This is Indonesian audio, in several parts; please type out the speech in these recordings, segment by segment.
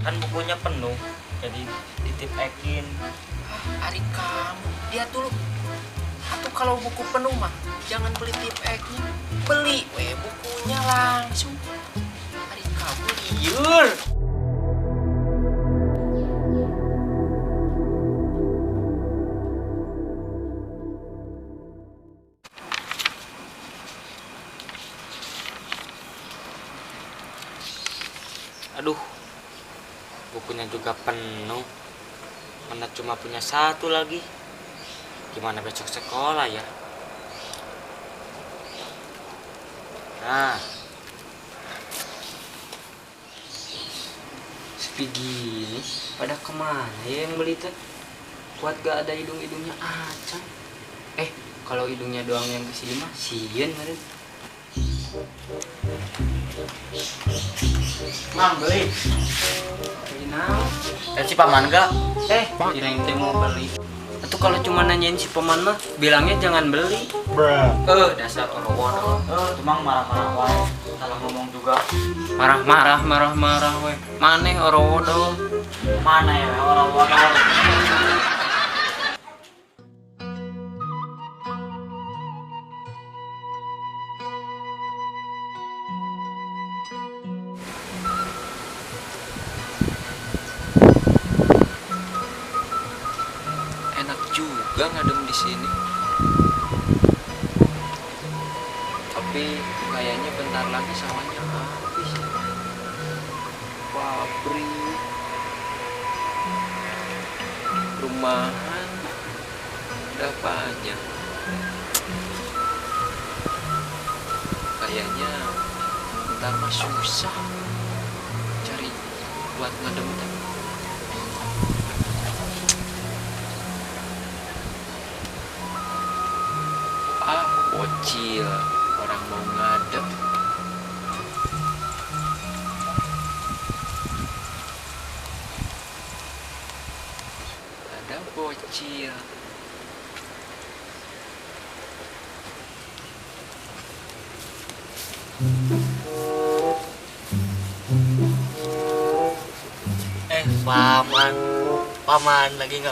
Kan bukunya penuh, jadi titip Ekin. Ari kamu, lihat dulu. Atau kalau buku penuh mah, jangan beli tip X-nya. Beli bukunya langsung. Ari kamu liur. Aduh, bukunya juga penuh. Mana cuma punya satu lagi. Gimana besok sekolah ya? Nah, sepi gini. Pada kemana ya yang beli teh? Kuat gak ada hidung-hidungnya aja. Kalau hidungnya doang yang kesini mah sieun meureun. Mang beli. Beli naon? Si paman gak? Kirain teh mau beli. Atau kalau cuma nanyain si paman mah bilangnya jangan beli. Dasar orang. Cuma marah-marah wae. Salah ngomong juga. Marah-marah we. Maneh orang. Mana ya orang. Enak juga ngadem di sini. Tapi kayaknya bentar lagi sawahnya habis. Pabrik, rumahan, udah banyak. Kayaknya bentar mah susah cari buat ngadem teh. Bocil, orang mau ngadem. Ada bocil. Paman lagi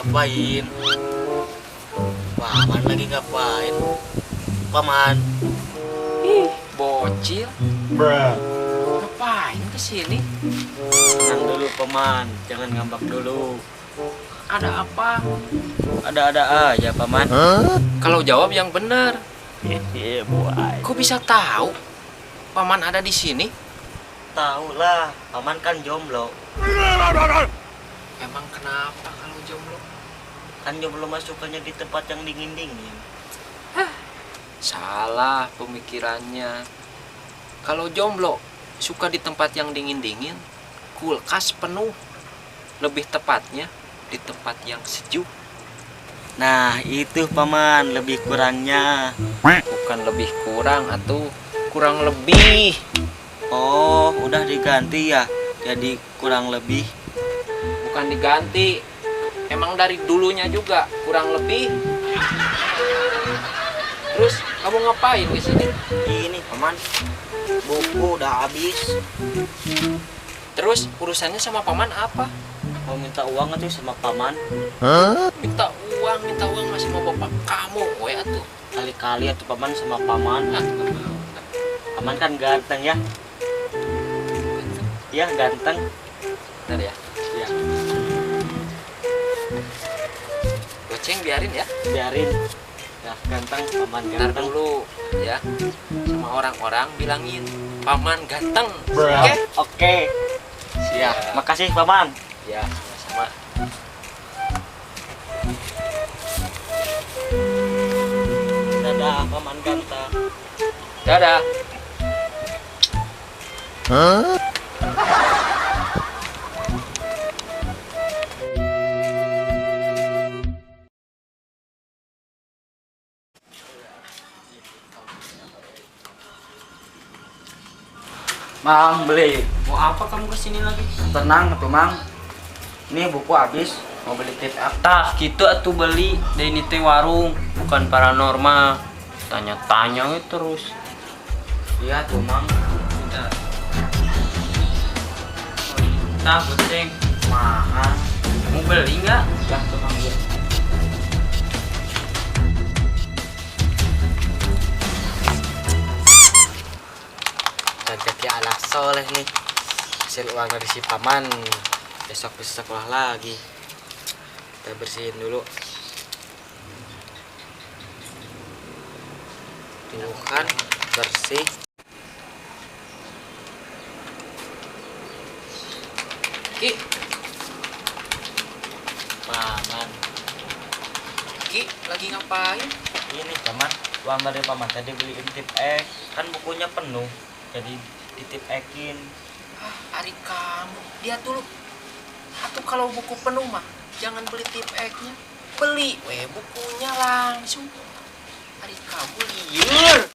ngapain? Paman. Bocil? Ngapain kesini? Tenang dulu paman, jangan ngambak dulu. Ada apa? Ada-ada aja paman. Kalau jawab yang benar. Boy. Kok bisa tahu? Paman ada di sini? Tahu lah, paman kan jomblo. Emang kenapa kalau jomblo? Kan jomblo mah sukanya di tempat yang dingin-dingin. Salah pemikirannya. Kalau jomblo suka di tempat yang dingin-dingin, kulkas penuh. Lebih tepatnya di tempat yang sejuk. Nah, itu paman lebih kurangnya. Bukan lebih kurang atau kurang lebih. Oh, udah diganti ya. Jadi kurang lebih. Bukan diganti. Emang dari dulunya juga kurang lebih. Terus kamu ngapain di sini? Ini paman, buku udah habis. Terus urusannya sama paman apa? Mau minta uang tuh sama paman. Minta uang masih mau bapak kamu, we atuh. Kali-kali atuh paman sama paman. Paman kan ganteng ya. Iya ganteng. Bentar ya. Ya, Goceng biarin ya. biarin. Ya ganteng, paman Bentar ganteng. dulu ya. Sama orang-orang bilangin paman ganteng. Oke. Oke. Ya, makasih paman. Ya, sama-sama. Dadah paman ganteng. Dadah. Mang beli. Mau apa kamu kesini lagi? Tenang tuh mang. Ini buku habis. Mau beli tip Tah, gitu atuh beli. Dari ini teh warung, bukan paranormal. Tanya-tanya we terus. Iya tuh mang. Udah. Tah, goceng. mahal. Mau beli nggak? Lah tukang gue. Jadi anak soleh nih, hasil uang dari si paman, besok bisa sekolah lagi. Kita bersihin dulu. Tuh kan bersih. Ki, Paman, Ki lagi ngapain? ini paman, uang dari paman tadi beliin tip X, kan bukunya penuh, jadi ditip X-in. Ari kamu, lihat dulu. Atau kalau buku penuh mah jangan beli tip X-nya, beli bukunya langsung. Ari kamu liur.